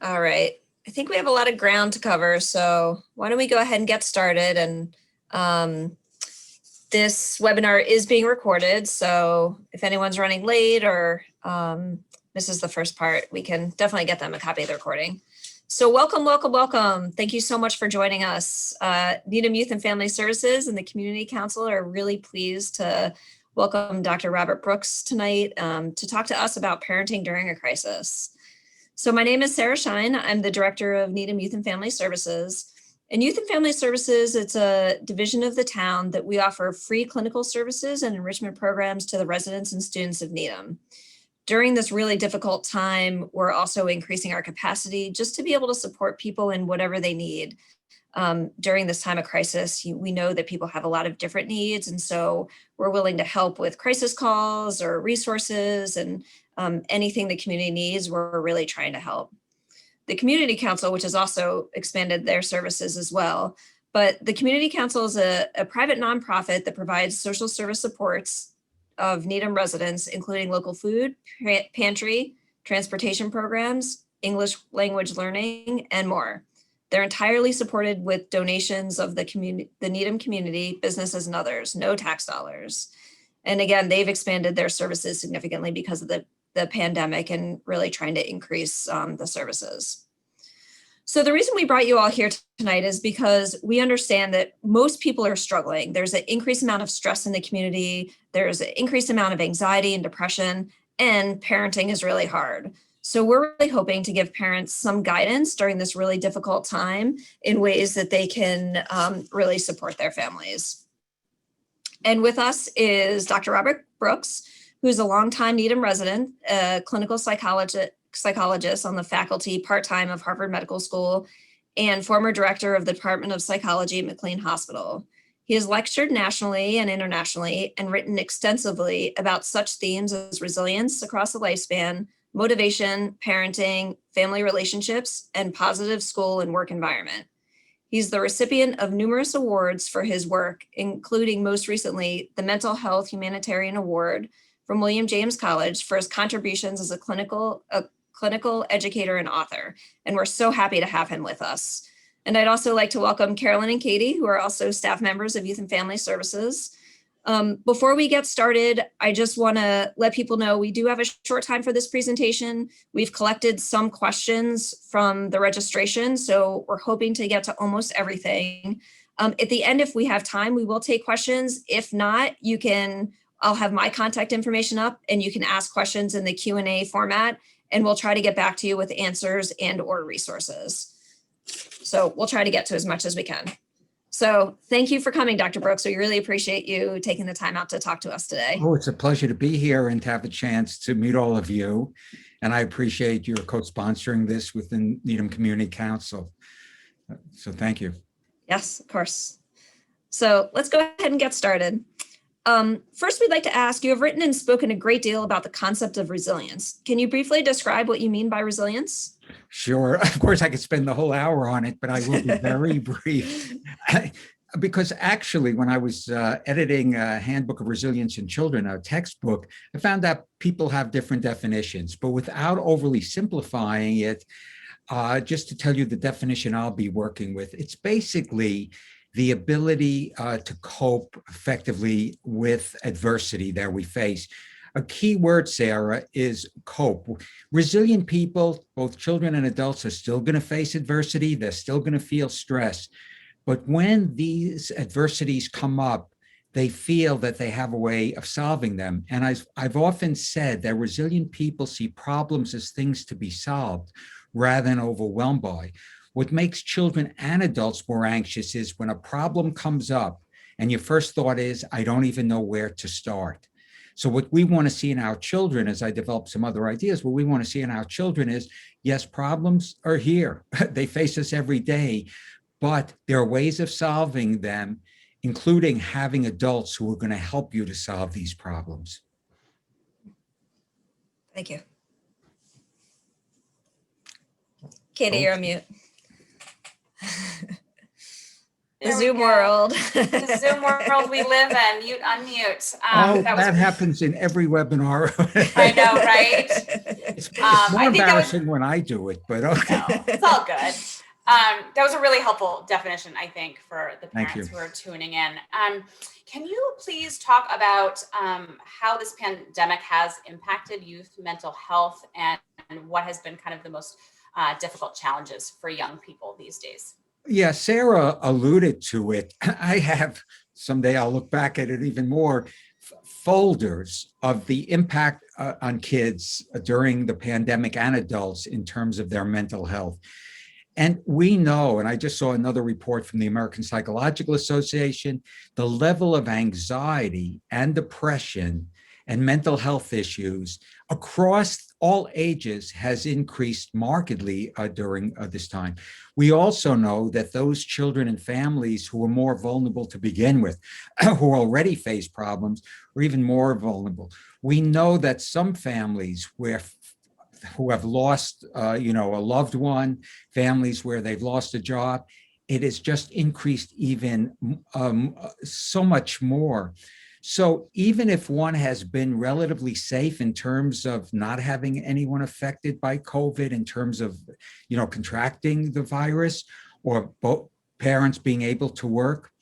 All right. I think we have a lot of ground to cover, so why don't we go ahead and get started? And this webinar is being recorded, so if anyone's running late or misses the first part, we can definitely get them a copy of the recording. So welcome, welcome, welcome. Thank you so much for joining us. Needham Youth and Family Services and the Community Council are really pleased to welcome Dr. Robert Brooks tonight to talk to us about parenting during a crisis. So my name is Sarah Shine. I'm the director of Needham Youth and Family Services. And Youth and Family Services, it's a division of the town that we offer free clinical services and enrichment programs to the residents and students of Needham. During this really difficult time, we're also increasing our capacity just to be able to support people in whatever they need. During this time of crisis, we know that people have a lot of different needs, and so we're willing to help with crisis calls or resources and anything the community needs. We're really trying to help. The Community Council, which has also expanded their services as well, but the Community Council is a private nonprofit that provides social service supports of Needham residents, including local food, pantry, transportation programs, English language learning, and more. They're entirely supported with donations of the Needham community, businesses, and others, no tax dollars. And again, they've expanded their services significantly because of the pandemic and really trying to increase the services. So the reason we brought you all here tonight is because we understand that most people are struggling. There's an increased amount of stress in the community. There's an increased amount of anxiety and depression, and parenting is really hard. So we're really hoping to give parents some guidance during this really difficult time in ways that they can really support their families. And with us is Dr. Robert Brooks, who's a longtime Needham resident, a clinical psychologist on the faculty part-time of Harvard Medical School, and former director of the Department of Psychology at McLean Hospital. He has lectured nationally and internationally and written extensively about such themes as resilience across the lifespan, motivation, parenting, family relationships, and positive school and work environment. He's the recipient of numerous awards for his work, including most recently the Mental Health Humanitarian Award from William James College for his contributions as a clinical educator and author. And we're so happy to have him with us. And I'd also like to welcome Carolyn and Katie, who are also staff members of Youth and Family Services. Before we get started, I just want to let people know we do have a short time for this presentation. We've collected some questions from the registration, so we're hoping to get to almost everything. At the end, if we have time, we will take questions. If not, I'll have my contact information up and you can ask questions in the Q&A format, and we'll try to get back to you with answers and or resources. So we'll try to get to as much as we can. So thank you for coming, Dr. Brooks. We really appreciate you taking the time out to talk to us today. Oh, it's a pleasure to be here and to have a chance to meet all of you. And I appreciate your co-sponsoring this within Needham Community Council. So thank you. Yes, of course. So let's go ahead and get started. First, we'd like to ask, you have written and spoken a great deal about the concept of resilience. Can you briefly describe what you mean by resilience? Sure. Of course, I could spend the whole hour on it, but I will be very brief. Because actually, when I was editing a Handbook of Resilience in Children, a textbook, I found that people have different definitions, but without overly simplifying it, just to tell you the definition I'll be working with, it's basically the ability to cope effectively with adversity that we face. A key word, Sarah, is cope. Resilient people, both children and adults, are still going to face adversity. They're still going to feel stress. But when these adversities come up, they feel that they have a way of solving them. And I've often said that resilient people see problems as things to be solved rather than overwhelmed by. What makes children and adults more anxious is when a problem comes up and your first thought is, I don't even know where to start. So what we want to see in our children, as I develop some other ideas, what we want to see in our children is, yes, problems are here. They face us every day, but there are ways of solving them, including having adults who are going to help you to solve these problems. Thank you. Katie, you're on mute. The There we Zoom go. world. The Zoom world we live in. Mute, unmute. Oh, That was, that happens in every webinar. I know, right? It's more I think that was, embarrassing when I do it, but okay. no, it's all good. That was a really helpful definition, I think, for the Thank parents you. who are tuning in. Can you please talk about how this pandemic has impacted youth mental health and what has been kind of the most difficult challenges for young people these days? Yeah, Sarah alluded to it. I have, someday I'll look back at it even more, folders of the impact on kids during the pandemic and adults in terms of their mental health. And we know, and I just saw another report from the American Psychological Association, the level of anxiety and depression and mental health issues across all ages has increased markedly during this time. We also know that those children and families who are more vulnerable to begin with, who already face problems, are even more vulnerable. We know that some families who have lost, a loved one, families where they've lost a job, it has just increased even so much more. So even if one has been relatively safe in terms of not having anyone affected by COVID, in terms of, contracting the virus, or both parents being able to work,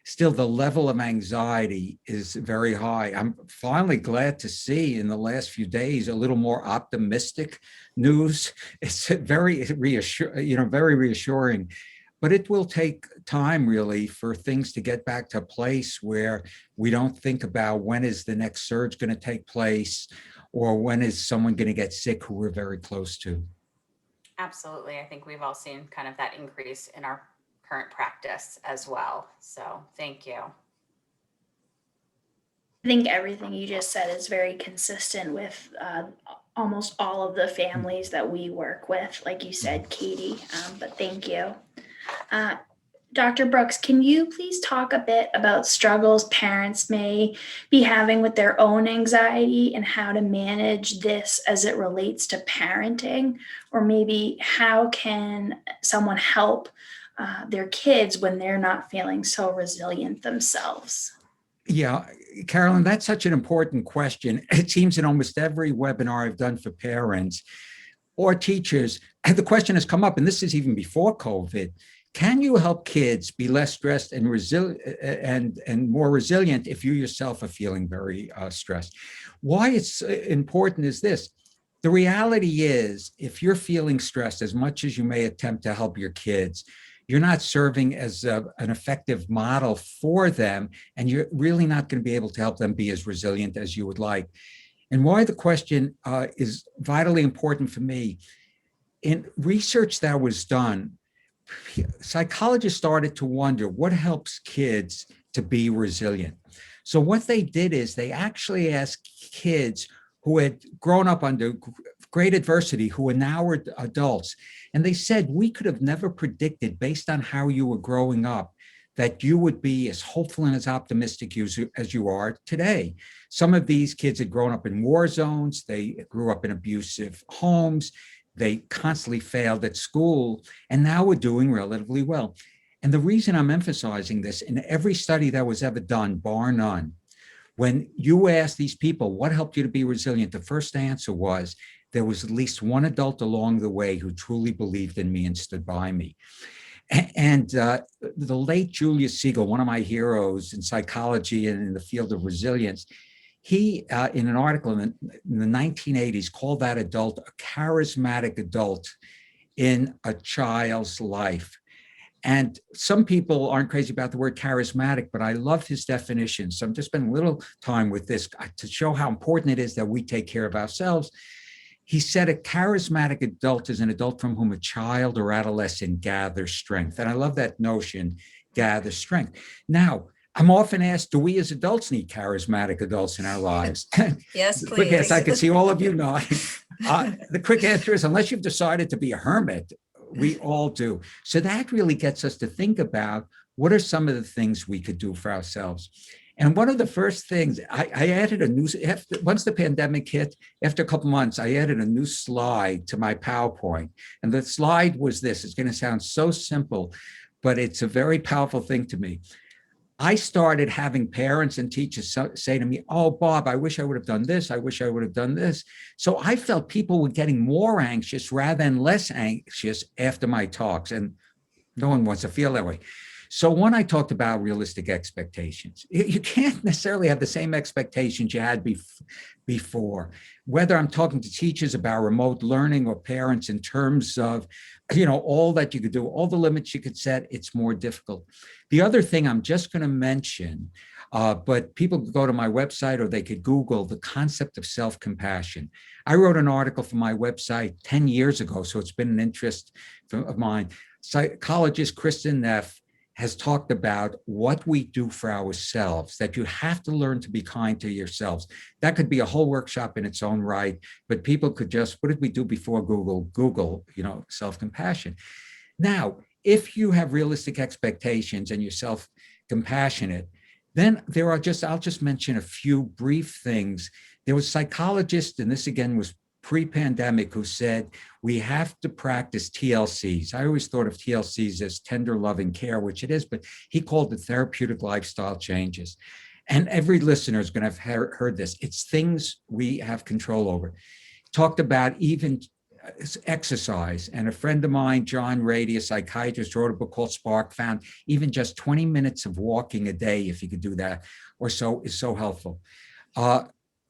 still the level of anxiety is very high. I'm finally glad to see in the last few days a little more optimistic news. It's very reassuring. But it will take time, really, for things to get back to a place where we don't think about when is the next surge going to take place, or when is someone going to get sick who we're very close to. Absolutely. I think we've all seen kind of that increase in our current practice as well. So thank you. I think everything you just said is very consistent with almost all of the families that we work with, like you said, Katie, but thank you. Dr. Brooks, can you please talk a bit about struggles parents may be having with their own anxiety and how to manage this as it relates to parenting? Or maybe how can someone help their kids when they're not feeling so resilient themselves? Yeah, Carolyn, that's such an important question. It seems in almost every webinar I've done for parents or teachers, the question has come up, and this is even before COVID. Can you help kids be less stressed and and more resilient if you yourself are feeling very stressed? Why it's important is this. The reality is, if you're feeling stressed, as much as you may attempt to help your kids, you're not serving as an effective model for them, and you're really not going to be able to help them be as resilient as you would like. And why the question is vitally important for me. In research that was done, psychologists started to wonder what helps kids to be resilient. So what they did is they actually asked kids who had grown up under great adversity, who are now adults, and they said, we could have never predicted, based on how you were growing up, that you would be as hopeful and as optimistic as you are today. Some of these kids had grown up in war zones, they grew up in abusive homes, they constantly failed at school, and now we're doing relatively well. And the reason I'm emphasizing this, in every study that was ever done, bar none, when you ask these people, what helped you to be resilient? The first answer was, there was at least one adult along the way who truly believed in me and stood by me. And the late Julius Siegel, one of my heroes in psychology and in the field of resilience, he, in an article in the 1980s, called that adult a charismatic adult in a child's life. And some people aren't crazy about the word charismatic, but I love his definition. So I'm just spending a little time with this to show how important it is that we take care of ourselves. He said a charismatic adult is an adult from whom a child or adolescent gathers strength. And I love that notion, gather strength. Now, I'm often asked, do we as adults need charismatic adults in our lives? Yes, please. Quick answer, I can see all of you nodding. The quick answer is, unless you've decided to be a hermit, we all do. So that really gets us to think about what are some of the things we could do for ourselves. And one of the first things, I added a new, once the pandemic hit, after a couple months, I added a new slide to my PowerPoint. And the slide was this, it's going to sound so simple, but it's a very powerful thing to me. I started having parents and teachers say to me, "Oh, Bob, I wish I would have done this. I wish I would have done this." So I felt people were getting more anxious rather than less anxious after my talks. And no one wants to feel that way. So when I talked about realistic expectations, you can't necessarily have the same expectations you had before. Whether I'm talking to teachers about remote learning or parents in terms of, all that you could do, all the limits you could set, it's more difficult. The other thing I'm just going to mention, but people could go to my website or they could Google the concept of self-compassion. I wrote an article for my website 10 years ago, so it's been an interest of mine. Psychologist Kristen Neff has talked about what we do for ourselves, that you have to learn to be kind to yourselves. That could be a whole workshop in its own right, but people could just, what did we do before Google? Google, self-compassion. Now, if you have realistic expectations and you're self-compassionate, then I'll just mention a few brief things. There was a psychologist, and this again was pre-pandemic, who said we have to practice TLCs. I always thought of TLCs as tender loving care, which it is, but he called it therapeutic lifestyle changes. And every listener is going to have heard this. It's things we have control over. Talked about even exercise. And a friend of mine, John Rady, a psychiatrist, wrote a book called Spark, found even just 20 minutes of walking a day, if you could do that or so, is so helpful.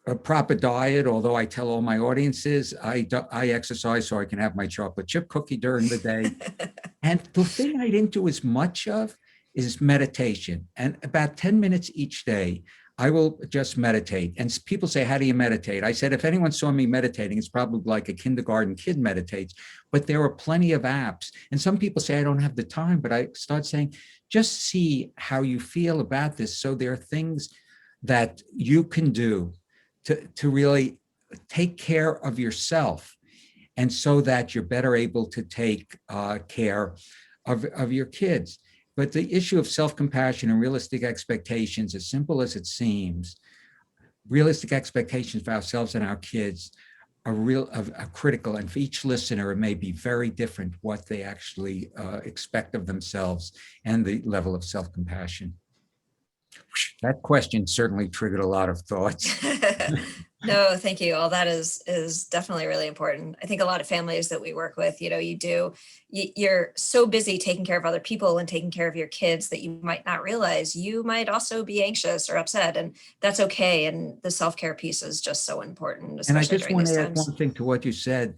A proper diet, although I tell all my audiences, I exercise so I can have my chocolate chip cookie during the day. And the thing I didn't do as much of is meditation. And about 10 minutes each day, I will just meditate. And people say, how do you meditate? I said, if anyone saw me meditating, it's probably like a kindergarten kid meditates, but there are plenty of apps. And some people say, I don't have the time, but I start saying, just see how you feel about this. So there are things that you can do to really take care of yourself, and so that you're better able to take care of your kids. But the issue of self-compassion and realistic expectations, as simple as it seems, realistic expectations for ourselves and our kids are critical. And for each listener, it may be very different what they actually expect of themselves and the level of self-compassion. That question certainly triggered a lot of thoughts. No, thank you. All that is definitely really important. I think a lot of families that we work with, you're so busy taking care of other people and taking care of your kids that you might not realize you might also be anxious or upset, and that's okay. And the self-care piece is just so important. And I especially just during want these to add times. one thing to what you said.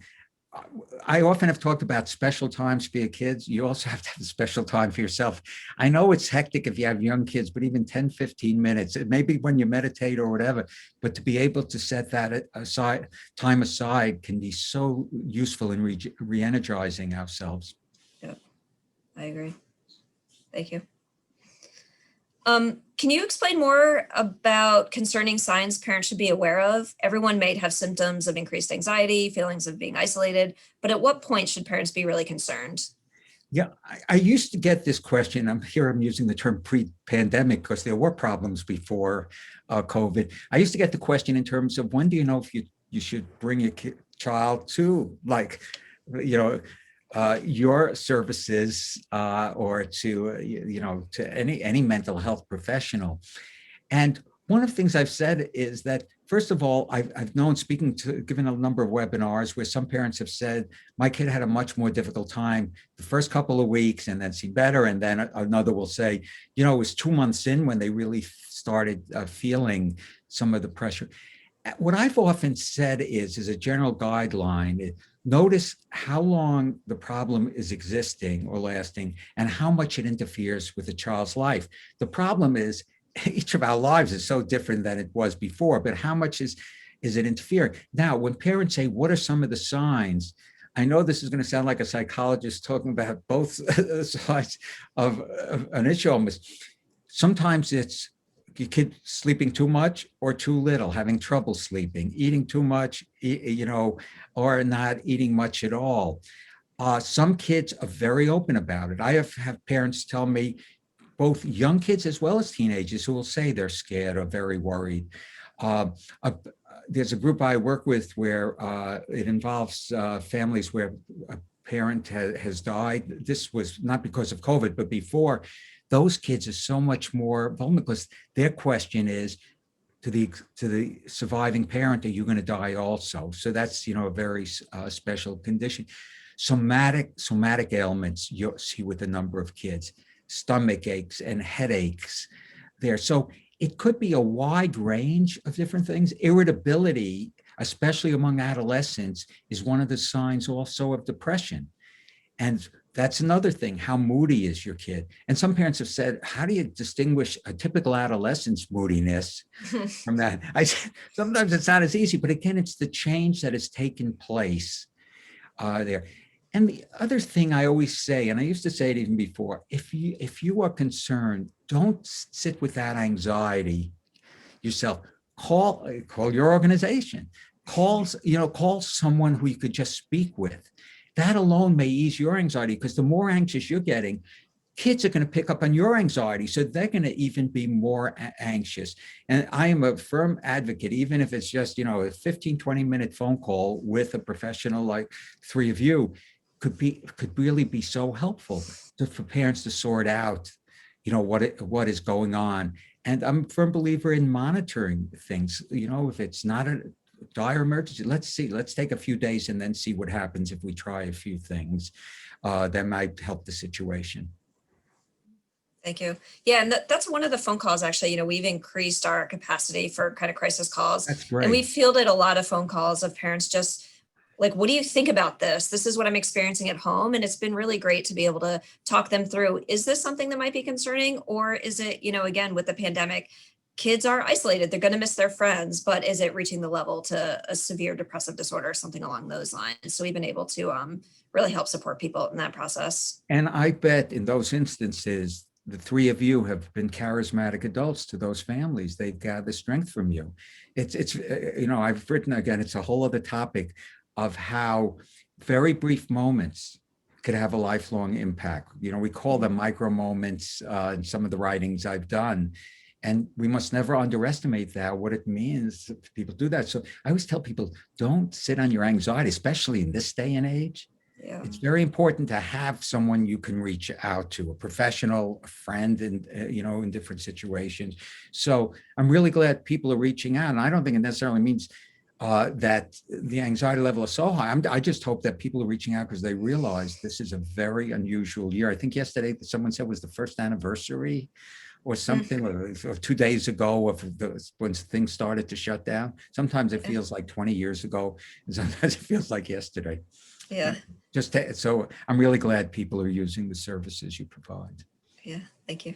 I often have talked about special times for your kids. You also have to have a special time for yourself. I know it's hectic if you have young kids, but even 10, 15 minutes, it may be when you meditate or whatever, but to be able to set that time aside can be so useful in re-energizing ourselves. Yep, I agree. Thank you. Can you explain more about concerning signs parents should be aware of? Everyone may have symptoms of increased anxiety, feelings of being isolated, but at what point should parents be really concerned? Yeah, I used to get this question. I'm using the term pre-pandemic because there were problems before COVID. I used to get the question in terms of, when do you know if you should bring your child to, your services or to any mental health professional. And one of the things I've said is that, first of all, I've known, given a number of webinars where some parents have said, my kid had a much more difficult time the first couple of weeks and then seemed better. And then another will say, it was 2 months in when they really started feeling some of the pressure. What I've often said is a general guideline, notice how long the problem is existing or lasting and how much it interferes with the child's life. The problem is each of our lives is so different than it was before, but how much is it interfering? Now, when parents say, what are some of the signs? I know this is going to sound like a psychologist talking about both sides of an issue almost. Sometimes it's your kid sleeping too much or too little, having trouble sleeping, eating too much, or not eating much at all. Some kids are very open about it. I have parents tell me, both young kids as well as teenagers, who will say they're scared or very worried. There's a group I work with where it involves families where parent has died, this was not because of COVID, but before, those kids are so much more vulnerable because their question is to the surviving parent, are you going to die also? So that's, a very special condition. Somatic ailments you'll see with a number of kids, stomach aches and headaches there. So it could be a wide range of different things. Irritability, especially among adolescents, is one of the signs also of depression. And that's another thing. How moody is your kid? And some parents have said, how do you distinguish a typical adolescent's moodiness from that? Sometimes it's not as easy, but again, it's the change that has taken place there. And the other thing I always say, and I used to say it even before, if you are concerned, don't sit with that anxiety yourself. Call your organization. Call someone who you could just speak with. That alone may ease your anxiety, because the more anxious you're getting, kids are going to pick up on your anxiety. So they're going to even be more anxious. And I am a firm advocate, even if it's just, a 15, 20-minute phone call with a professional like three of you could really be so helpful for parents to sort out, what is going on. And I'm a firm believer in monitoring things. If it's not a dire emergency, let's take a few days and then see what happens if we try a few things that might help the situation. Thank you. Yeah, and that's one of the phone calls, actually. We've increased our capacity for kind of crisis calls. That's great. And we fielded a lot of phone calls of parents just like, what do you think about this? This is what I'm experiencing at home. And it's been really great to be able to talk them through, is this something that might be concerning? Or is it, again, with the pandemic, kids are isolated, they're going to miss their friends, but is it reaching the level to a severe depressive disorder or something along those lines? So we've been able to really help support people in that process. And I bet in those instances, the three of you have been charismatic adults to those families. They've gathered strength from you. It's I've written, again, it's a whole other topic of how very brief moments could have a lifelong impact. We call them micro moments in some of the writings I've done. And we must never underestimate that, what it means if people do that. So I always tell people, don't sit on your anxiety, especially in this day and age. Yeah. It's very important to have someone you can reach out to, a professional, a friend, and in different situations. So I'm really glad people are reaching out. And I don't think it necessarily means that the anxiety level is so high. I just hope that people are reaching out because they realize this is a very unusual year. I think yesterday someone said was the first anniversary or something, or 2 days ago of when things started to shut down. Sometimes it feels like 20 years ago, and sometimes it feels like yesterday. Yeah. So I'm really glad people are using the services you provide. Yeah. Thank you.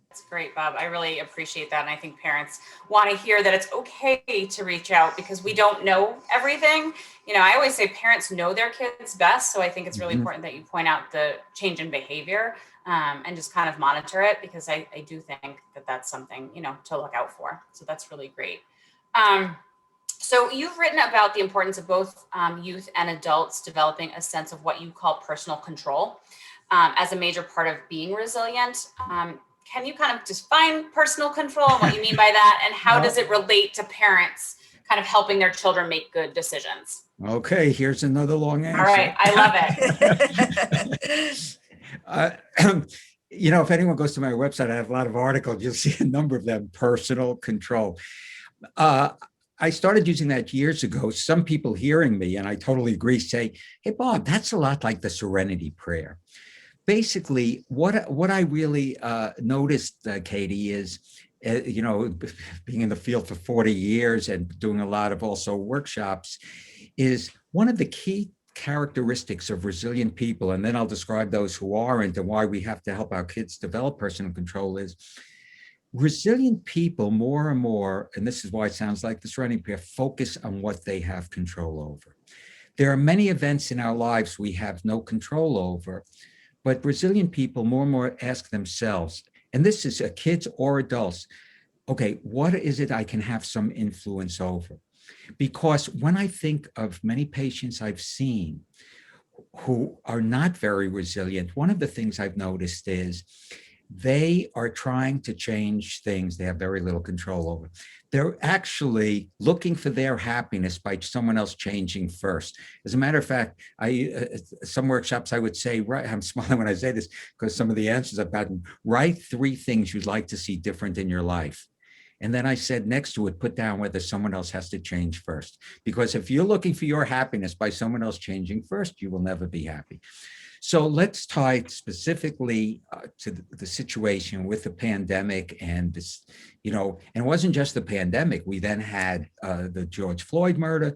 That's great, Bob. I really appreciate that. And I think parents want to hear that it's okay to reach out because we don't know everything. I always say parents know their kids best. So I think it's really important that you point out the change in behavior and just kind of monitor it, because I do think that that's something, to look out for. So that's really great. So you've written about the importance of both youth and adults developing a sense of what you call personal control as a major part of being resilient. Can you kind of define personal control and what you mean by that? And how does it relate to parents kind of helping their children make good decisions? Okay, here's another long answer. All right, I love it. If anyone goes to my website, I have a lot of articles. You'll see a number of them, personal control. I started using that years ago. Some people hearing me, and I totally agree, say, hey, Bob, that's a lot like the Serenity Prayer. Basically, what I really noticed, Katie, is, being in the field for 40 years and doing a lot of also workshops, is one of the key characteristics of resilient people, and then I'll describe those who aren't and why we have to help our kids develop personal control, is resilient people more and more, and this is why it sounds like the Serenity Prayer, focus on what they have control over. There are many events in our lives we have no control over, but resilient people more and more ask themselves, and this is kids or adults, okay, what is it I can have some influence over? Because when I think of many patients I've seen who are not very resilient, one of the things I've noticed is they are trying to change things they have very little control over. They're actually looking for their happiness by someone else changing first. As a matter of fact, some workshops I would say, right, I'm smiling when I say this because some of the answers I've gotten, write 3 things you'd like to see different in your life. And then I said next to it, put down whether someone else has to change first. Because if you're looking for your happiness by someone else changing first, you will never be happy. So let's tie it specifically to the situation with the pandemic and this, and it wasn't just the pandemic. We then had the George Floyd murder,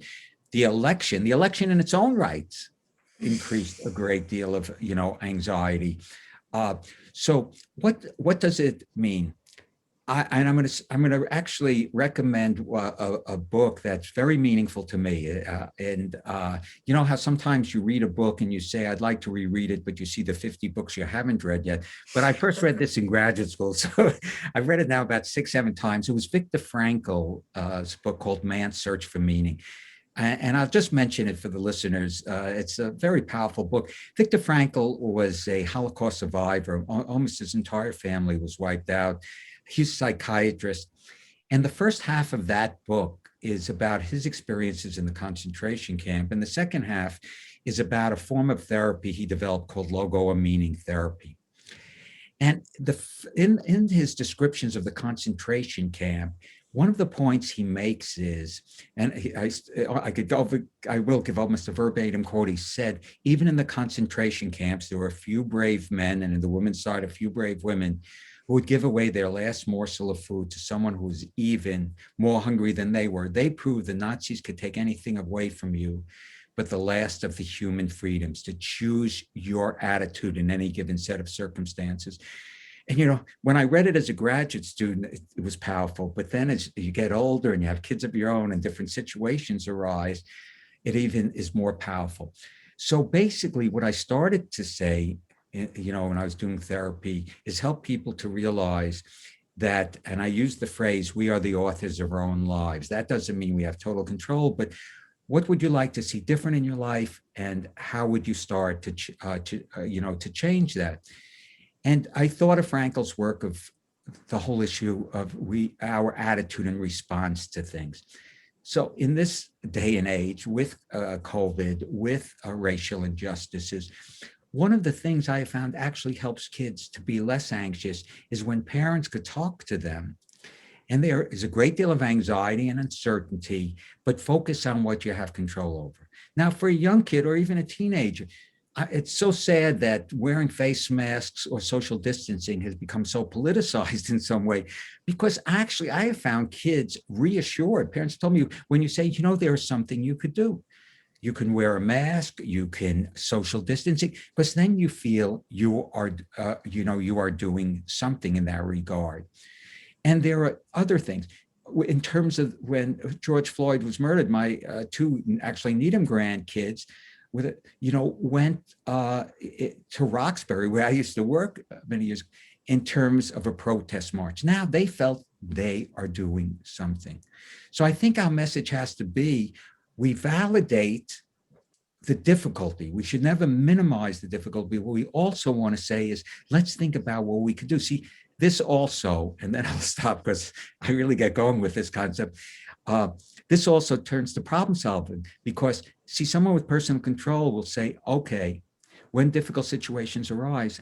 the election in its own rights increased a great deal of, anxiety. So what does it mean? I'm going to actually recommend a book that's very meaningful to me. You know how sometimes you read a book and you say, I'd like to reread it, but you see the 50 books you haven't read yet. But I first read this in graduate school. So I've read it now about 6, 7 times. It was Viktor Frankl's book called Man's Search for Meaning. And I'll just mention it for the listeners. It's a very powerful book. Viktor Frankl was a Holocaust survivor. Almost his entire family was wiped out. He's a psychiatrist. And the first half of that book is about his experiences in the concentration camp. And the second half is about a form of therapy he developed called logo or meaning therapy. And in his descriptions of the concentration camp, one of the points he makes is, and I will give almost a verbatim quote. He said, even in the concentration camps, there were a few brave men, and in the women's side, a few brave women who would give away their last morsel of food to someone who was even more hungry than they were. They proved the Nazis could take anything away from you, but the last of the human freedoms, to choose your attitude in any given set of circumstances. And, when I read it as a graduate student, it was powerful. But then as you get older and you have kids of your own and different situations arise, it even is more powerful. So basically what I started to say, when I was doing therapy, is help people to realize that, and I use the phrase, we are the authors of our own lives. That doesn't mean we have total control, but what would you like to see different in your life, and how would you start to change that? And I thought of Frankl's work of the whole issue of our attitude and response to things. So in this day and age with COVID, with racial injustices, one of the things I have found actually helps kids to be less anxious is when parents could talk to them. And there is a great deal of anxiety and uncertainty, but focus on what you have control over. Now, for a young kid or even a teenager, it's so sad that wearing face masks or social distancing has become so politicized in some way, because actually I have found kids reassured. Parents told me, when you say, there is something you could do. You can wear a mask, you can social distancing, because then you feel you are doing something in that regard. And there are other things. In terms of when George Floyd was murdered, my 2 actually Needham grandkids went to Roxbury, where I used to work many years, in terms of a protest march. Now they felt they are doing something. So I think our message has to be, we validate the difficulty. We should never minimize the difficulty. What we also want to say is, let's think about what we could do. See, this also, and then I'll stop because I really get going with this concept. This also turns to problem solving, because see, someone with personal control will say, okay, when difficult situations arise,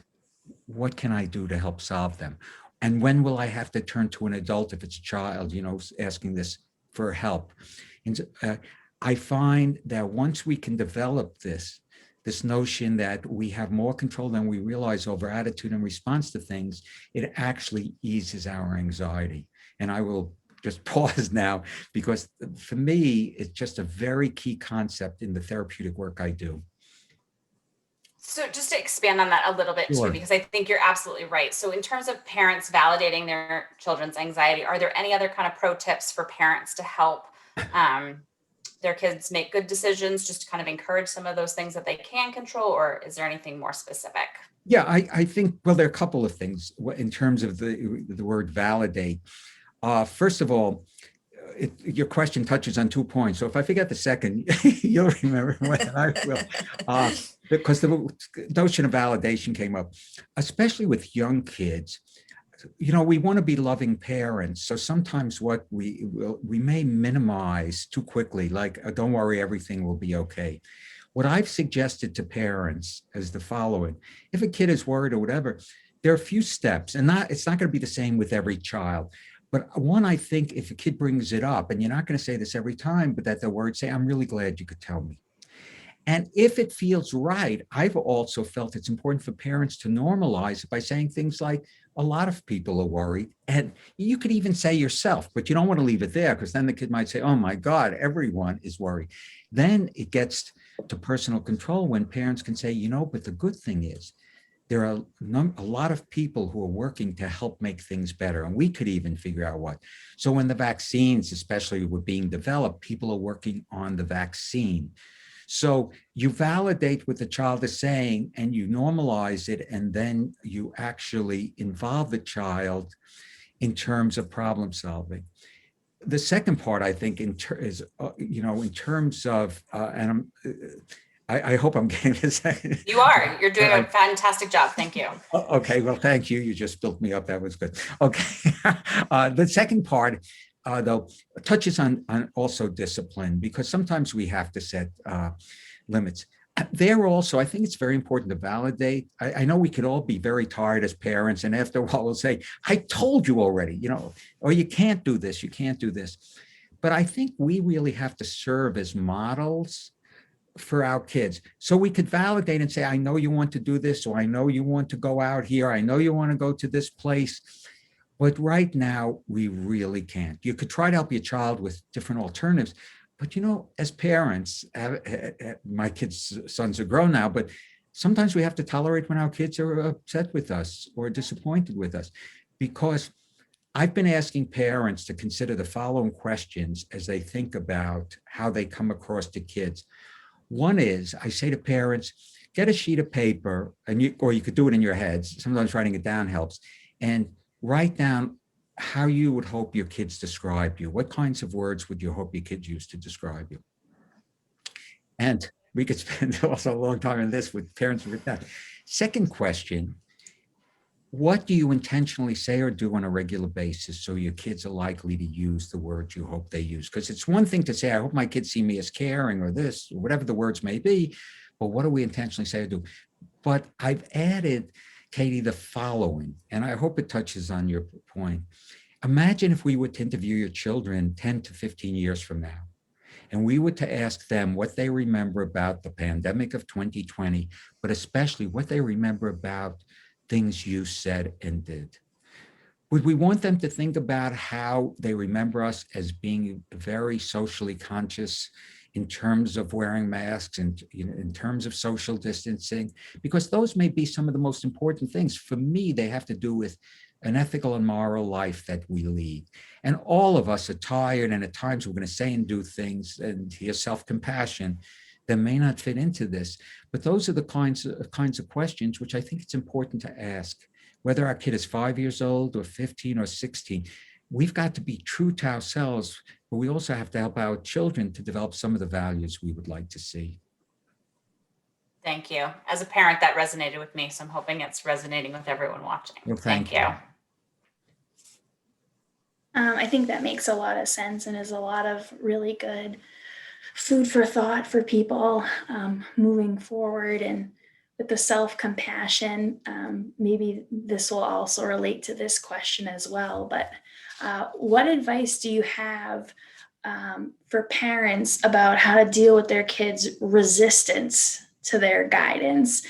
what can I do to help solve them? And when will I have to turn to an adult if it's a child, asking this for help? And I find that once we can develop this notion that we have more control than we realize over attitude and response to things, it actually eases our anxiety. And I will just pause now, because for me, it's just a very key concept in the therapeutic work I do. So just to expand on that a little bit Sure. too, because I think you're absolutely right. So in terms of parents validating their children's anxiety, are there any other kind of pro tips for parents to help their kids make good decisions, just to kind of encourage some of those things that they can control, or is there anything more specific? Yeah, I think, well, there are a couple of things in terms of the word validate. First of all, your question touches on 2 points. So if I forget the second, you'll remember when I will. because the notion of validation came up, especially with young kids. We want to be loving parents. So sometimes what we may minimize too quickly, like, don't worry, everything will be okay. What I've suggested to parents is the following. If a kid is worried or whatever, there are a few steps, and it's not going to be the same with every child. But one, I think if a kid brings it up, and you're not going to say this every time, but that the word say, I'm really glad you could tell me. And if it feels right, I've also felt it's important for parents to normalize it by saying things like, a lot of people are worried. And you could even say yourself, but you don't want to leave it there, because then the kid might say, oh my God, everyone is worried. Then it gets to personal control when parents can say, but the good thing is there are a lot of people who are working to help make things better. And we could even figure out what. So when the vaccines, especially, were being developed, people are working on the vaccine. So you validate what the child is saying and you normalize it, and then you actually involve the child in terms of problem solving. The second part, I think, is in terms of, and I hope I'm getting this. You are. You're doing a fantastic job. Thank you. Okay, well, thank you. You just built me up. That was good. Okay. The second part, though, touches on also discipline, because sometimes we have to set limits. There also, I think it's very important to validate. I know we could all be very tired as parents, and after a while we'll say, I told you already, or you can't do this, you can't do this. But I think we really have to serve as models for our kids. So we could validate and say, I know you want to do this, or I know you want to go out here, I know you want to go to this place. But right now, we really can't. You could try to help your child with different alternatives. But, as parents, my kids' sons are grown now, but sometimes we have to tolerate when our kids are upset with us or disappointed with us. Because I've been asking parents to consider the following questions as they think about how they come across to kids. One is, I say to parents, get a sheet of paper, or you could do it in your heads. Sometimes writing it down helps. And write down how you would hope your kids describe you. What kinds of words would you hope your kids use to describe you? And we could spend also a long time on this with parents with that. Second question, what do you intentionally say or do on a regular basis so your kids are likely to use the words you hope they use? Because it's one thing to say, I hope my kids see me as caring, or this, or whatever the words may be, but what do we intentionally say or do? But I've added, Katie, the following, and I hope it touches on your point. Imagine if we were to interview your children 10 to 15 years from now, and we were to ask them what they remember about the pandemic of 2020, but especially what they remember about things you said and did. Would we want them to think about how they remember us as being very socially conscious in terms of wearing masks and in terms of social distancing? Because those may be some of the most important things. For me, they have to do with an ethical and moral life that we lead. And all of us are tired, and at times we're going to say and do things, and here's self-compassion, that may not fit into this. But those are the kinds of questions which I think it's important to ask. Whether our kid is 5 years old or 15 or 16, we've got to be true to ourselves, but we also have to help our children to develop some of the values we would like to see. Thank you. As a parent, that resonated with me, so I'm hoping it's resonating with everyone watching. Well, thank you. I think that makes a lot of sense and is a lot of really good food for thought for people moving forward. And with the self-compassion, maybe this will also relate to this question as well, but what advice do you have for parents about how to deal with their kids' resistance to their guidance,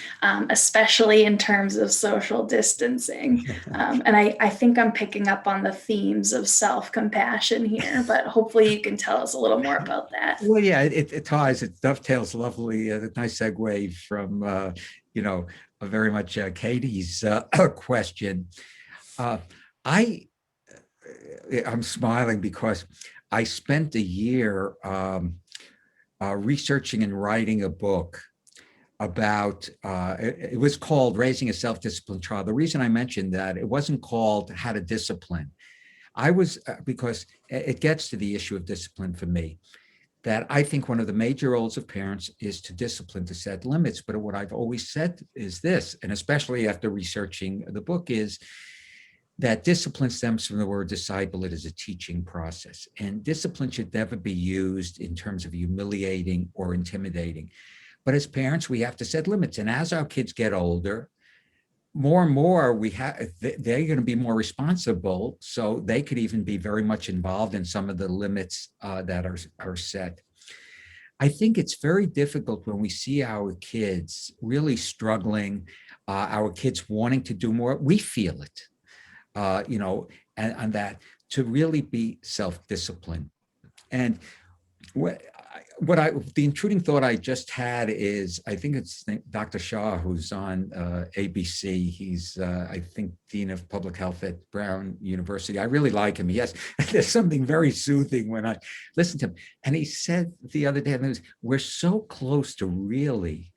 especially in terms of social distancing? And I think I'm picking up on the themes of self-compassion here, but hopefully you can tell us a little more about that. Well, yeah, it dovetails lovely. A nice segue from, very much Katie's question. I'm smiling because I spent a year researching and writing a book about, it was called Raising a Self-Disciplined Child. The reason I mentioned that, it wasn't called How to Discipline. Because it gets to the issue of discipline for me. that I think one of the major roles of parents is to discipline, to set limits. But what I've always said is this, and especially after researching the book, is that discipline stems from the word disciple. It is a teaching process. And discipline should never be used in terms of humiliating or intimidating. But as parents, we have to set limits. And as our kids get older, more and more they're going to be more responsible, so they could even be very much involved in some of the limits that are set. I think it's very difficult when we see our kids really struggling, our kids wanting to do more. We feel it, and that to really be self-disciplined. And the intruding thought I just had is, I think it's Dr. Shah, who's on ABC. He's, I think, Dean of Public Health at Brown University. I really like him. Yes, there's something very soothing when I listen to him. And he said the other day, we're so close to really,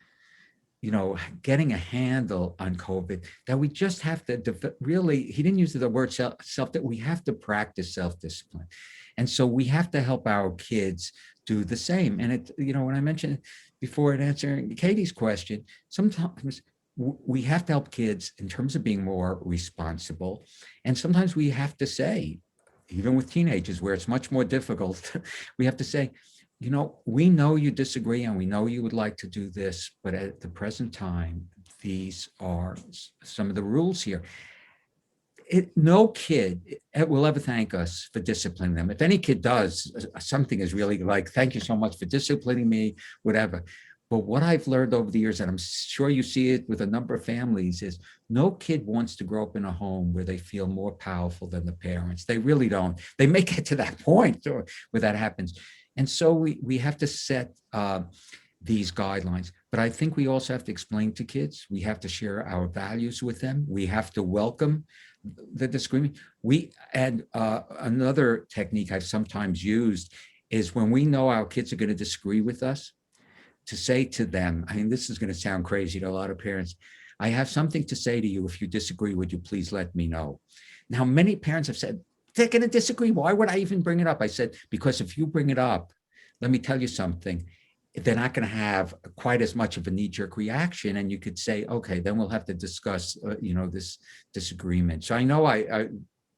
getting a handle on COVID that we just have to really, he didn't use the word self, that we have to practice self-discipline. And so we have to help our kids do the same. And when I mentioned before in answering Katie's question, sometimes we have to help kids in terms of being more responsible. And sometimes we have to say, even with teenagers where it's much more difficult, we have to say, we know you disagree and we know you would like to do this, but at the present time, these are some of the rules here. No kid will ever thank us for disciplining them. If any kid does, something is really like, thank you so much for disciplining me, whatever. But what I've learned over the years, and I'm sure you see it with a number of families, is no kid wants to grow up in a home where they feel more powerful than the parents. They really don't. They may get to that point where that happens. And so we have to set these guidelines. But I think we also have to explain to kids, we have to share our values with them. We have to welcome the disagreement. Another technique I've sometimes used is when we know our kids are going to disagree with us, to say to them, I mean, this is going to sound crazy to a lot of parents, I have something to say to you. If you disagree, would you please let me know? Now, many parents have said, they're going to disagree. Why would I even bring it up? I said, because if you bring it up, let me tell you something, they're not going to have quite as much of a knee-jerk reaction. And you could say, okay, then we'll have to discuss, this disagreement. So I know I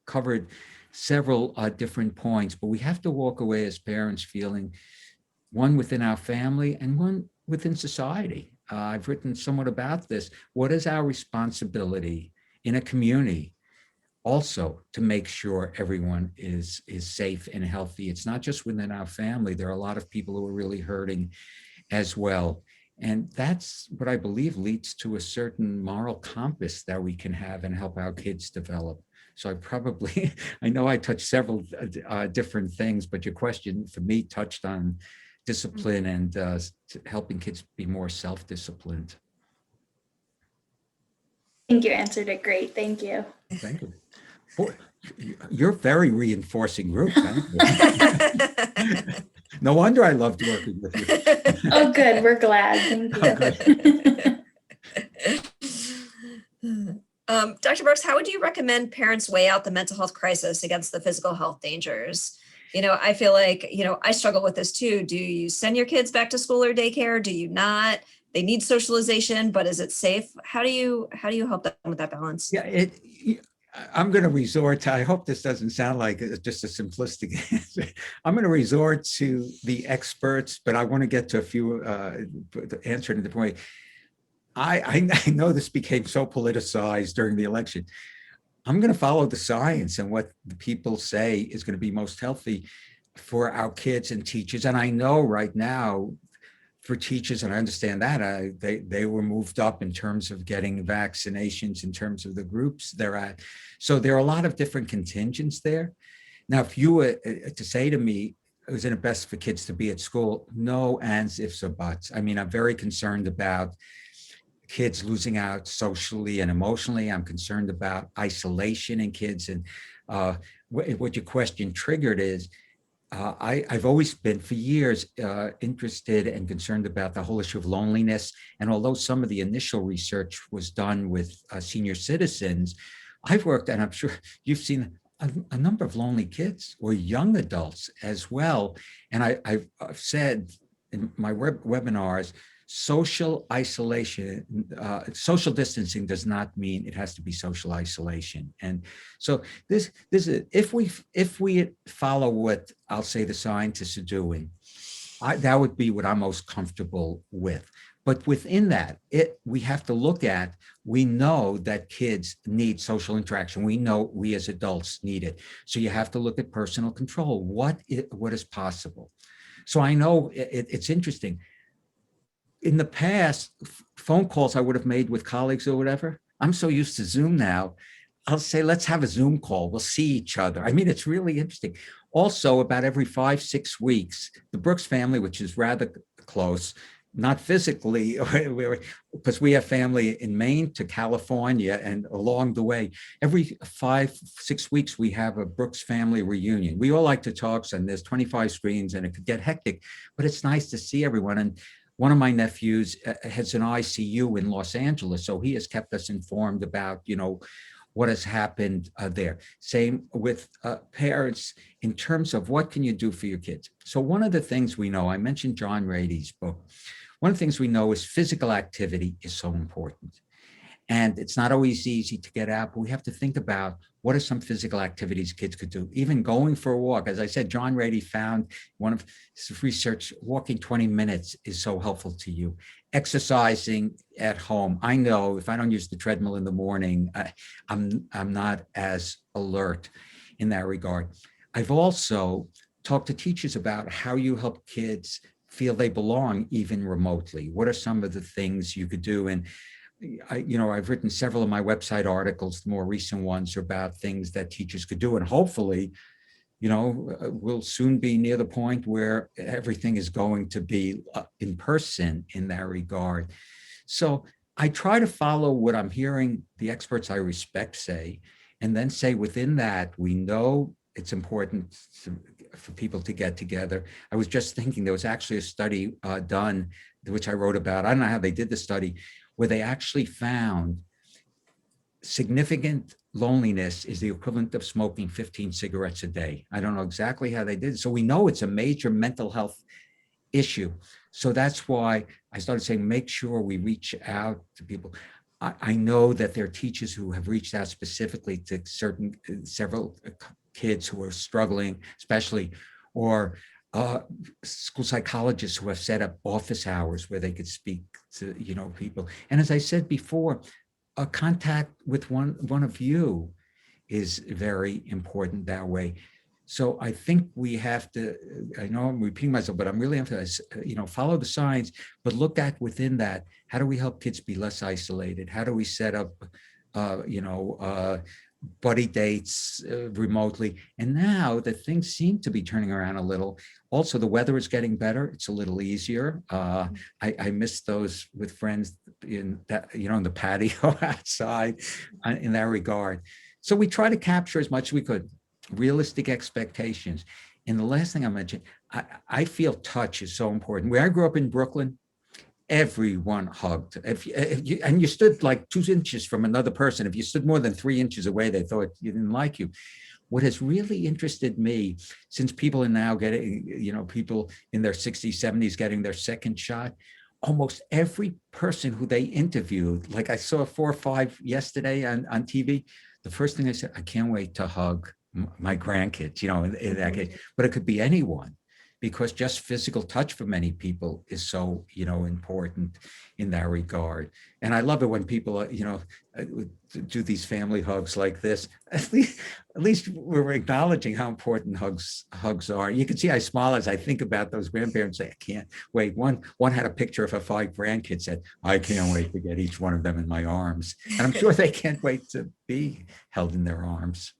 covered several different points, but we have to walk away as parents feeling one within our family and one within society. I've written somewhat about this. What is our responsibility in a community also to make sure everyone is safe and healthy? It's not just within our family. There are a lot of people who are really hurting as well. And that's what I believe leads to a certain moral compass that we can have and help our kids develop. So I know I touched several different things, but your question for me touched on discipline and helping kids be more self-disciplined. I think you answered it great. Thank you. Thank you. Boy, you're a very reinforcing group. Thank you. No wonder I loved working with you. Oh, good. We're glad. Thank you. Dr. Brooks, how would you recommend parents weigh out the mental health crisis against the physical health dangers? I feel like, I struggle with this too. Do you send your kids back to school or daycare? Do you not? They need socialization, but is it safe? How do you help them with that balance? Yeah, I'm going to resort to, I hope this doesn't sound like just a simplistic answer. I'm going to resort to the experts, but I want to get to a few, answer in a different way. I know this became so politicized during the election. I'm going to follow the science and what the people say is going to be most healthy for our kids and teachers. And I know right now for teachers, and I understand that, they were moved up in terms of getting vaccinations, in terms of the groups they're at. So there are a lot of different contingents there. Now, if you were to say to me, isn't it best for kids to be at school? No ands, ifs, or buts. I mean, I'm very concerned about kids losing out socially and emotionally. I'm concerned about isolation in kids. And what your question triggered is, I've always been for years interested and concerned about the whole issue of loneliness. And although some of the initial research was done with senior citizens, I've worked, and I'm sure you've seen a number of lonely kids or young adults as well. And I've said in my webinars, social isolation, social distancing does not mean it has to be social isolation. And so this is, if we follow what I'll say the scientists are doing, that would be what I'm most comfortable with. But within that, we have to look at, we know that kids need social interaction. We know we as adults need it. So you have to look at personal control. What is possible? So I know it's interesting. In the past, phone calls I would have made with colleagues or whatever, I'm so used to Zoom now. I'll say, let's have a Zoom call. We'll see each other. I mean, it's really interesting. Also, about every 5-6 weeks, the Brooks family, which is rather close, not physically, because we have family in Maine to California, and along the way, every 5-6 weeks, we have a Brooks family reunion. We all like to talk, and there's 25 screens, and it could get hectic, but it's nice to see everyone. And one of my nephews has an ICU in Los Angeles, so he has kept us informed about, what has happened there. Same with parents in terms of what can you do for your kids. So one of the things we know, I mentioned John Rady's book. One of the things we know is physical activity is so important. And it's not always easy to get out, but we have to think about what are some physical activities kids could do. Even going for a walk. As I said, John Rady found one of his research, walking 20 minutes is so helpful to you. Exercising at home. I know if I don't use the treadmill in the morning, I'm not as alert in that regard. I've also talked to teachers about how you help kids feel they belong even remotely. What are some of the things you could do? And I've written several of my website articles, the more recent ones, are about things that teachers could do. And hopefully, we'll soon be near the point where everything is going to be in person in that regard. So I try to follow what I'm hearing the experts I respect say, and then say within that, we know it's important for people to get together. I was just thinking there was actually a study done, which I wrote about. I don't know how they did the study, where they actually found significant loneliness is the equivalent of smoking 15 cigarettes a day. I don't know exactly how they did it. So we know it's a major mental health issue. So that's why I started saying, make sure we reach out to people. I know that there are teachers who have reached out specifically to several kids who are struggling, especially, or school psychologists who have set up office hours where they could speak to people. And as I said before, a contact with one of you is very important that way. So I think we have to, I know I'm repeating myself, but I'm really emphasizing, follow the science, but look at within that, how do we help kids be less isolated? How do we set up, buddy dates remotely? And now that things seem to be turning around a little. Also, the weather is getting better. It's a little easier. I miss those with friends in that, in the patio outside in that regard. So we try to capture as much as we could. Realistic expectations. And the last thing I mentioned, I feel touch is so important. Where I grew up in Brooklyn, everyone hugged. If you stood like 2 inches from another person, if you stood more than 3 inches away, they thought you didn't like you. What has really interested me, since people are now getting, people in their 60s, 70s getting their second shot, almost every person who they interviewed, like I saw 4 or 5 yesterday on TV, the first thing I said, I can't wait to hug my grandkids, in that case, but it could be anyone, because just physical touch for many people is so, important in that regard. And I love it when people, do these family hugs like this. At least we're acknowledging how important hugs are. You can see I smile as I think about those grandparents. Say, I can't wait. One had a picture of her 5 grandkids, said, I can't wait to get each one of them in my arms. And I'm sure they can't wait to be held in their arms.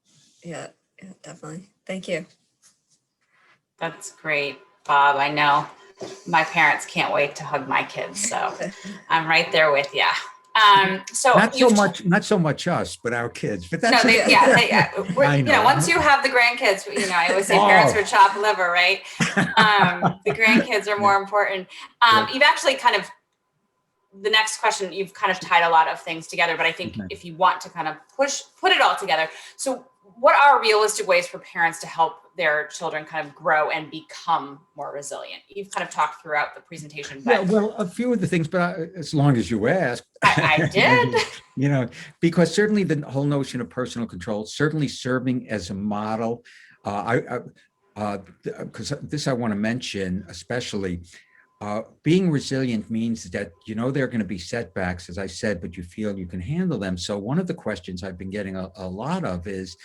Yeah, definitely. Thank you. That's great, Bob. I know my parents can't wait to hug my kids, so I'm right there with you. So not so much us, but our kids. But that's once you have the grandkids, I always say parents are chopped liver, right? The grandkids are more important. You've actually the next question, you've kind of tied a lot of things together, but I think if you want to kind of put it all together. So what are realistic ways for parents to help their children kind of grow and become more resilient? You've kind of talked throughout the presentation, Yeah, but well, a few of the things, but as long as you ask. I did. You know, because certainly the whole notion of personal control, certainly serving as a model. Because this I want to mention, especially being resilient means that there are going to be setbacks, as I said, but you feel you can handle them. So one of the questions I've been getting a lot of is,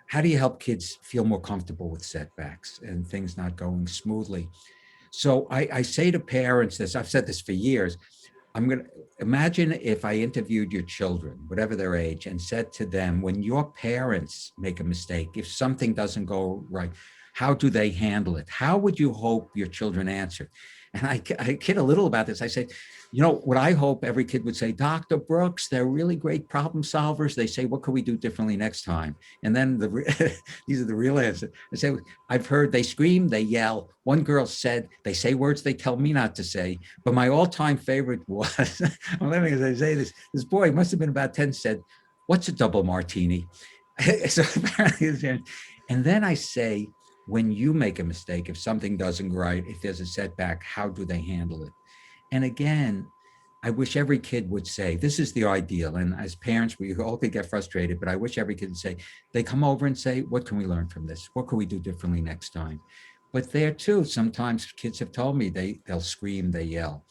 how do you help kids feel more comfortable with setbacks and things not going smoothly? So I say to parents this, I've said this for years, I'm going to imagine if I interviewed your children, whatever their age, and said to them, when your parents make a mistake, if something doesn't go right, how do they handle it? How would you hope your children answer? And I kid a little about this. I say, what I hope every kid would say, Dr. Brooks, they're really great problem solvers. They say, what could we do differently next time? And then these are the real answers. I say, I've heard they scream, they yell. One girl said, they say words they tell me not to say. But my all-time favorite was, I'm laughing as I say this boy must have been about 10, said, what's a double martini? So apparently, and then I say, when you make a mistake, if something doesn't go right, if there's a setback, how do they handle it? And again, I wish every kid would say, this is the ideal. And as parents, we all could get frustrated, but I wish every kid would say, they come over and say, what can we learn from this? What can we do differently next time? But there too, sometimes kids have told me they'll scream, they yell.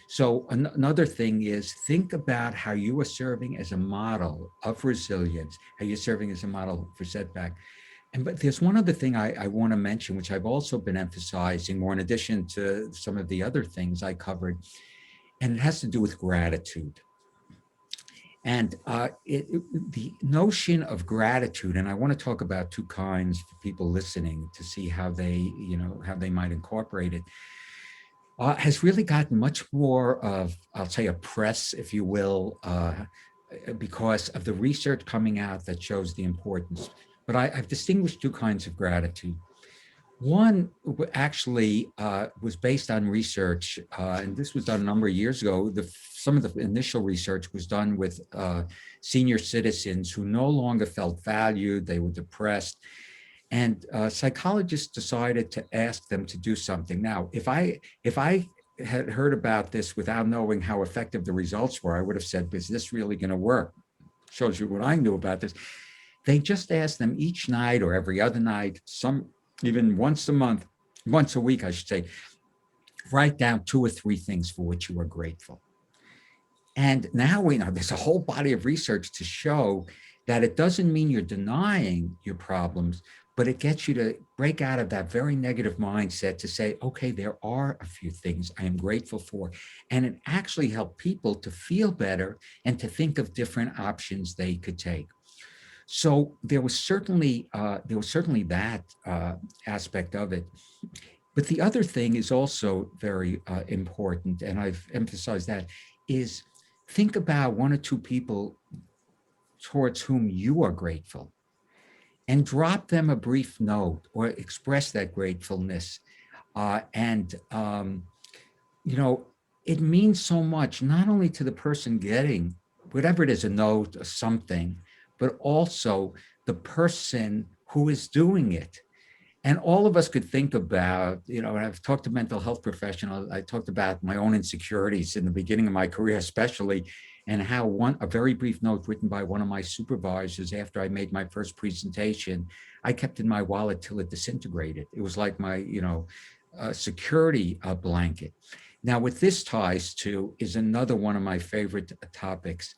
So another thing is, think about how you are serving as a model of resilience, how you're serving as a model for setback. But there's one other thing I want to mention, which I've also been emphasizing more in addition to some of the other things I covered, and it has to do with gratitude. And the notion of gratitude, and I want to talk about two kinds for people listening to see how they might incorporate it, has really gotten much more of, I'll say, a press, if you will, because of the research coming out that shows the importance. But I've distinguished two kinds of gratitude. One actually was based on research, and this was done a number of years ago. Some of the initial research was done with senior citizens who no longer felt valued, they were depressed, and psychologists decided to ask them to do something. Now, if I had heard about this without knowing how effective the results were, I would have said, is this really going to work? Shows you what I knew about this. They just asked them each night or every other night, even once a month, once a week, I should say, write down 2 or 3 things for which you are grateful. And now we know there's a whole body of research to show that it doesn't mean you're denying your problems, but it gets you to break out of that very negative mindset to say, okay, there are a few things I am grateful for. And it actually helped people to feel better and to think of different options they could take. So there was certainly that aspect of it. But the other thing is also very important, and I've emphasized that, is think about 1 or 2 people towards whom you are grateful and drop them a brief note or express that gratefulness. It means so much, not only to the person getting whatever it is, a note or something, but also the person who is doing it. And all of us could think about, and I've talked to mental health professionals, I talked about my own insecurities in the beginning of my career, especially, and how a very brief note written by one of my supervisors after I made my first presentation, I kept in my wallet till it disintegrated. It was like my, security blanket. Now, what this ties to is another one of my favorite topics.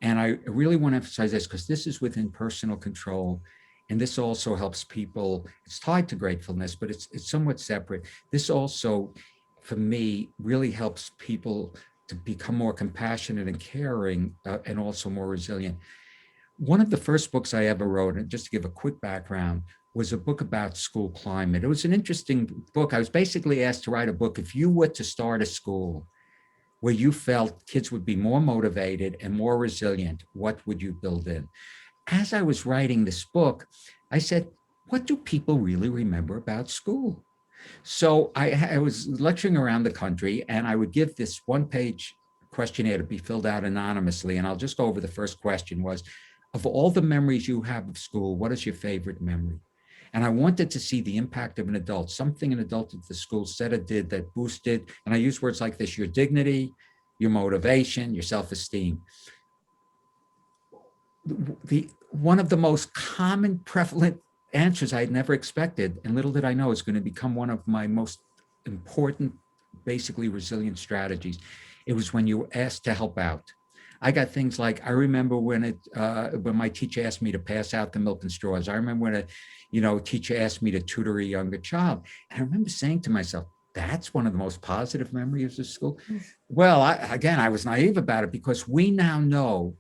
And I really want to emphasize this because this is within personal control. And this also helps people, it's tied to gratefulness, but it's somewhat separate. This also, for me, really helps people to become more compassionate and caring and also more resilient. One of the first books I ever wrote, and just to give a quick background, was a book about school climate. It was an interesting book. I was basically asked to write a book. If you were to start a school where you felt kids would be more motivated and more resilient, what would you build in? As I was writing this book, I said, what do people really remember about school? So I was lecturing around the country, and I would give this 1-page questionnaire to be filled out anonymously. And I'll just go over the first question was, of all the memories you have of school, what is your favorite memory? And I wanted to see the impact of an adult, something an adult at the school said or did that boosted, and I use words like this, your dignity, your motivation, your self-esteem. One of the most common prevalent answers I had never expected, and little did I know, is going to become one of my most important, basically resilient strategies. It was when you were asked to help out. I got things like, I remember when my teacher asked me to pass out the milk and straws. I remember when a teacher asked me to tutor a younger child. And I remember saying to myself, that's one of the most positive memories of school. Well, I was naive about it, because we now know,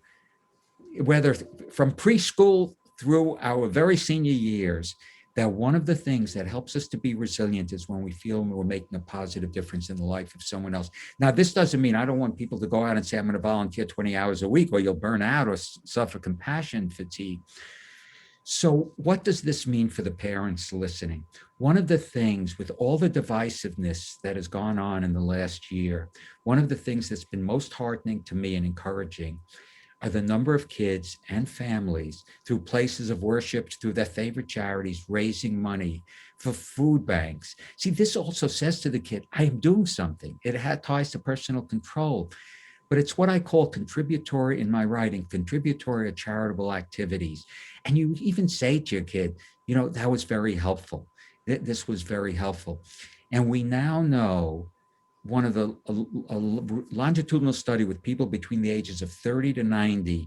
whether from preschool through our very senior years, that one of the things that helps us to be resilient is when we feel we're making a positive difference in the life of someone else. Now, this doesn't mean I don't want people to go out and say, I'm going to volunteer 20 hours a week, or you'll burn out or suffer compassion fatigue. So what does this mean for the parents listening? One of the things, with all the divisiveness that has gone on in the last year, one of the things that's been most heartening to me and encouraging are the number of kids and families, through places of worship, through their favorite charities, raising money for food banks. See, this also says to the kid, I am doing something. It ties to personal control, but it's what I call contributory in my writing, contributory or charitable activities. And you even say to your kid, that was very helpful. This was very helpful. And we now know, one of the longitudinal study with people between the ages of 30 to 90,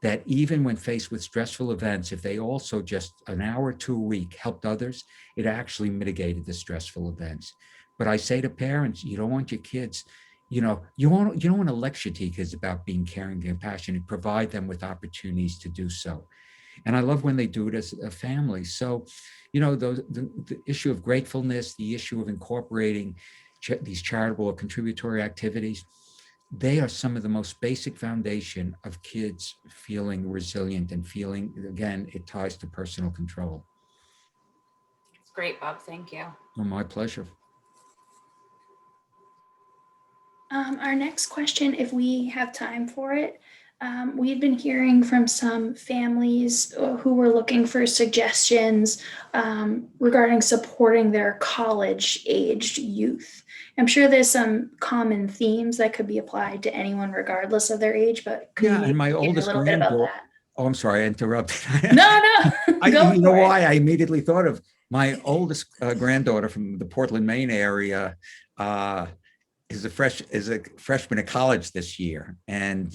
that even when faced with stressful events, if they also just an hour or two a week helped others, it actually mitigated the stressful events. But I say to parents, you don't want your kids, you don't want to lecture to your kids about being caring and compassionate. Provide them with opportunities to do so. And I love when they do it as a family. So, the issue of gratefulness, the issue of incorporating these charitable or contributory activities, they are some of the most basic foundation of kids feeling resilient and feeling, again, it ties to personal control. It's great, Bob. Thank you. Oh, my pleasure. Our next question, if we have time for it, we've been hearing from some families who were looking for suggestions regarding supporting their college-aged youth. I'm sure there's some common themes that could be applied to anyone regardless of their age, but could you And my give oldest a little bit about granddaughter. that? Oh, I'm sorry, I interrupted. No, You know why? I immediately thought of my oldest granddaughter from the Portland, Maine area. Is a freshman at college this year, and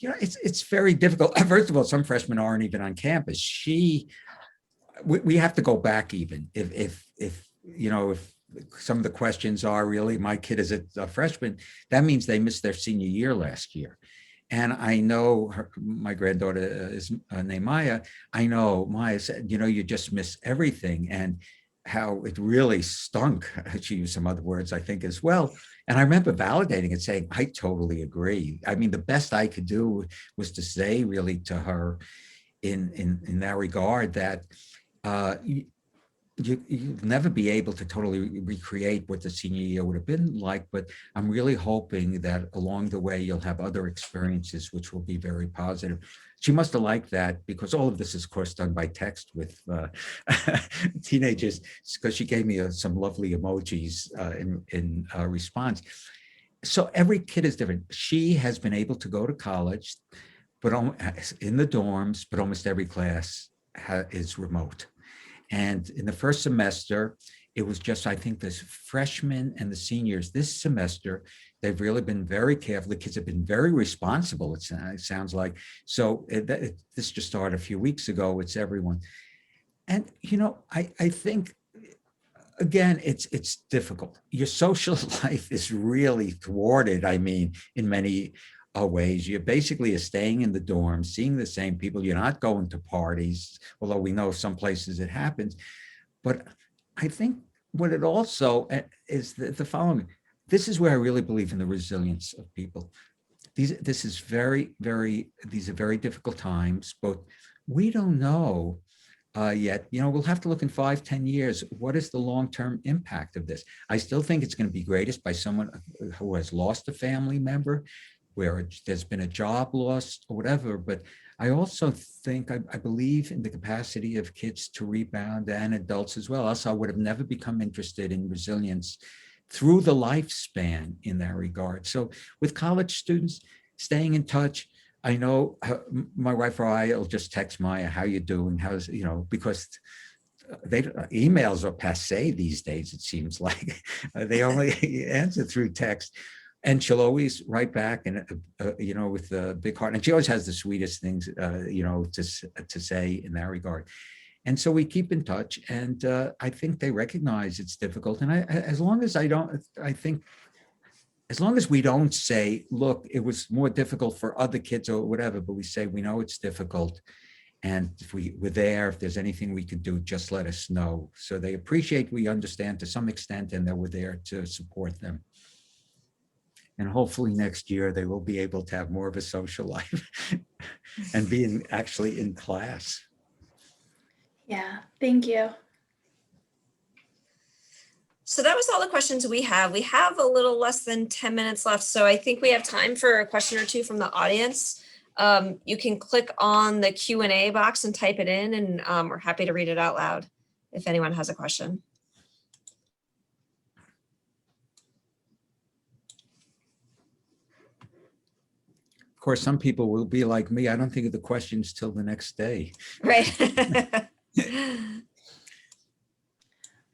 it's very difficult. First of all, some freshmen aren't even on campus. We have to go back even if some of the questions are really, my kid is a freshman, that means they missed their senior year last year. And I know my granddaughter is named Maya. I know Maya said, you just miss everything, and how it really stunk. She used some other words, I think, as well. And I remember validating it, saying, I totally agree. I mean, the best I could do was to say really to her in that regard that you'll never be able to totally recreate what the senior year would have been like, but I'm really hoping that along the way, you'll have other experiences which will be very positive. She must have liked that, because all of this is, of course, done by text with teenagers, because she gave me some lovely emojis in response. So every kid is different. She has been able to go to college, but in the dorms, but almost every class is remote. And in the first semester, it was just, I think, the freshmen and the seniors this semester, they've really been very careful. The kids have been very responsible, it sounds like. So this just started a few weeks ago. It's everyone. And, I think, again, it's difficult. Your social life is really thwarted, in many ways. You're basically staying in the dorm, seeing the same people. You're not going to parties, although we know some places it happens. But I think what it also is the following. This is where I really believe in the resilience of people. These are very difficult times, but we don't know yet. We'll have to look in 5-10 years. What is the long-term impact of this? I still think it's going to be greatest by someone who has lost a family member, where there's been a job loss or whatever. But I also think, I believe in the capacity of kids to rebound, and adults as well. Else I would have never become interested in resilience through the lifespan in that regard. So with college students, staying in touch, I know my wife or I will just text Maya, how you doing? How's, because emails are passe these days, it seems like. They only answer through text. And she'll always write back, and with a big heart. And she always has the sweetest things, to say in that regard. And so we keep in touch, and I think they recognize it's difficult. And as long as we don't say, look, it was more difficult for other kids or whatever, but we say, we know it's difficult. And if we're there, if there's anything we could do, just let us know. So they appreciate, we understand to some extent, and that we're there to support them. And hopefully next year they will be able to have more of a social life and be actually in class. Yeah, thank you. So that was all the questions we have. We have a little less than 10 minutes left, so I think we have time for a question or two from the audience. You can click on the Q&A box and type it in, and we're happy to read it out loud if anyone has a question. Of course, some people will be like me. I don't think of the questions till the next day. Right.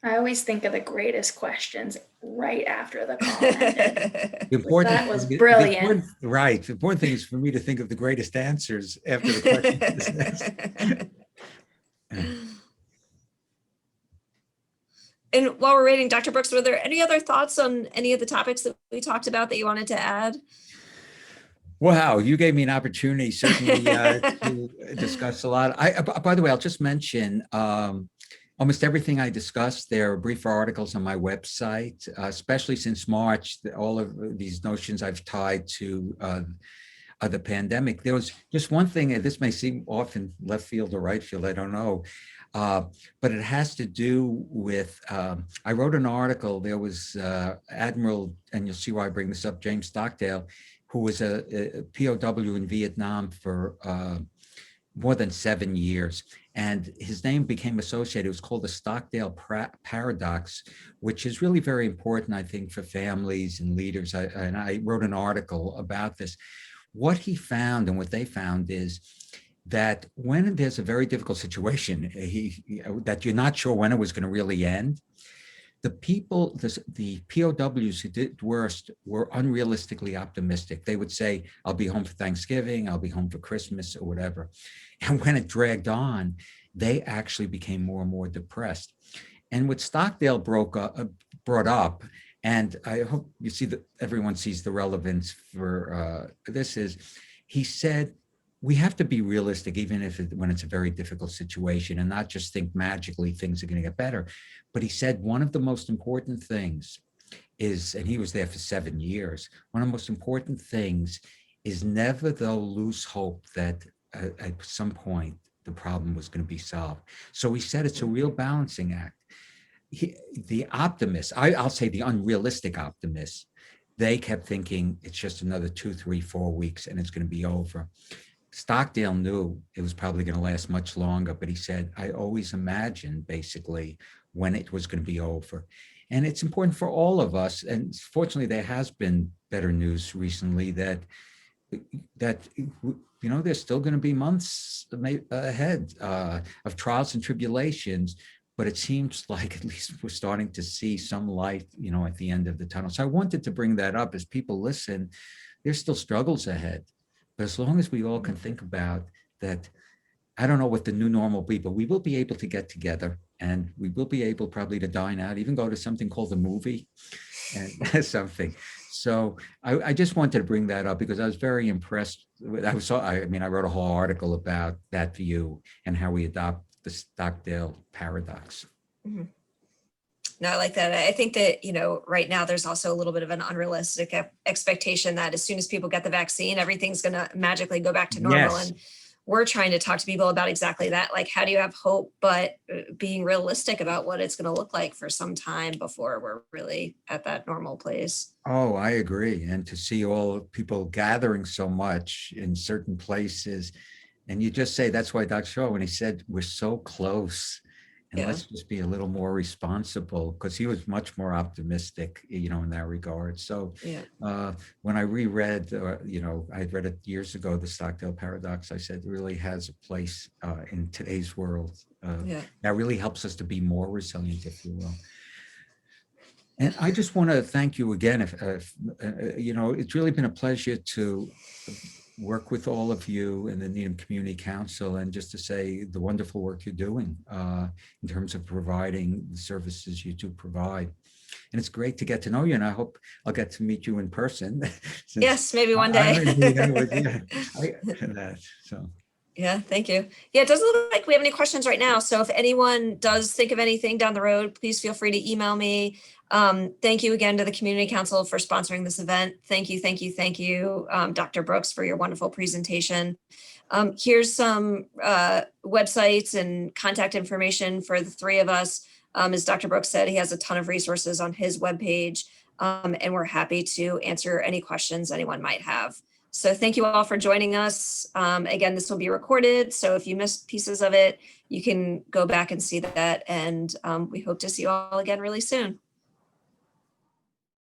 I always think of the greatest questions right after the call ended. That was brilliant. Right. The important thing is for me to think of the greatest answers after the question. And while we're waiting, Dr. Brooks, were there any other thoughts on any of the topics that we talked about that you wanted to add? Wow, you gave me an opportunity certainly to discuss a lot. By the way, I'll just mention almost everything I discussed. There are briefer articles on my website, especially since March. All of these notions I've tied to the pandemic. There was just one thing, and this may seem often left field or right field, I don't know, but it has to do with, I wrote an article. There was Admiral, and you'll see why I bring this up, James Stockdale, who was a POW in Vietnam for more than 7 years. And his name became associated, it was called the Stockdale Paradox, which is really very important, I think, for families and leaders. And I wrote an article about this. What he found and what they found is that when there's a very difficult situation, that you're not sure when it was going to really end, the people, the POWs who did worst were unrealistically optimistic. They would say, I'll be home for Thanksgiving, I'll be home for Christmas or whatever. And when it dragged on, they actually became more and more depressed. And what Stockdale brought up, and I hope you see that everyone sees the relevance for this, is he said, we have to be realistic, even when it's a very difficult situation, and not just think magically things are going to get better. But he said one of the most important things is, and he was there for 7 years, one of the most important things is never though lose hope that at some point the problem was going to be solved. So he said it's a real balancing act. The optimists, I'll say the unrealistic optimists, they kept thinking it's just another 2, 3, 4 weeks and it's going to be over. Stockdale knew it was probably going to last much longer, but he said, I always imagined basically when it was going to be over. And it's important for all of us. And fortunately, there has been better news recently that there's still going to be months ahead of trials and tribulations, but it seems like at least we're starting to see some light, at the end of the tunnel. So I wanted to bring that up as people listen. There's still struggles ahead. But as long as we all can think about that, I don't know what the new normal will be, but we will be able to get together and we will be able probably to dine out, even go to something called a movie and something. So I just wanted to bring that up because I was very impressed. I wrote a whole article about that view and how we adopt the Stockdale paradox. Mm-hmm. No, I like that. I think that, right now there's also a little bit of an unrealistic expectation that as soon as people get the vaccine, everything's going to magically go back to normal. Yes. And we're trying to talk to people about exactly that. Like, how do you have hope, but being realistic about what it's going to look like for some time before we're really at that normal place. Oh, I agree. And to see all people gathering so much in certain places, and you just say, that's why Dr. Shaw, when he said, we're so close, and Yeah. let's just be a little more responsible, because he was much more optimistic, in that regard. So Yeah. when I reread, I read it years ago, the Stockdale Paradox, I said, it really has a place in today's world. Yeah. That really helps us to be more resilient, if you will. And I just want to thank you again. It's really been a pleasure to work with all of you in the Needham Community Council, and just to say the wonderful work you're doing in terms of providing the services you do provide. And it's great to get to know you, and I hope I'll get to meet you in person. Yes, maybe one I'm in Needham day. So. Yeah, thank you. Yeah, it doesn't look like we have any questions right now. So if anyone does think of anything down the road, please feel free to email me. Thank you again to the Community Council for sponsoring this event. Thank you, Dr. Brooks, for your wonderful presentation. Here's some websites and contact information for the three of us. As Dr. Brooks said, he has a ton of resources on his webpage, and we're happy to answer any questions anyone might have. So thank you all for joining us. Again, this will be recorded, so if you missed pieces of it, you can go back and see that. And we hope to see you all again really soon.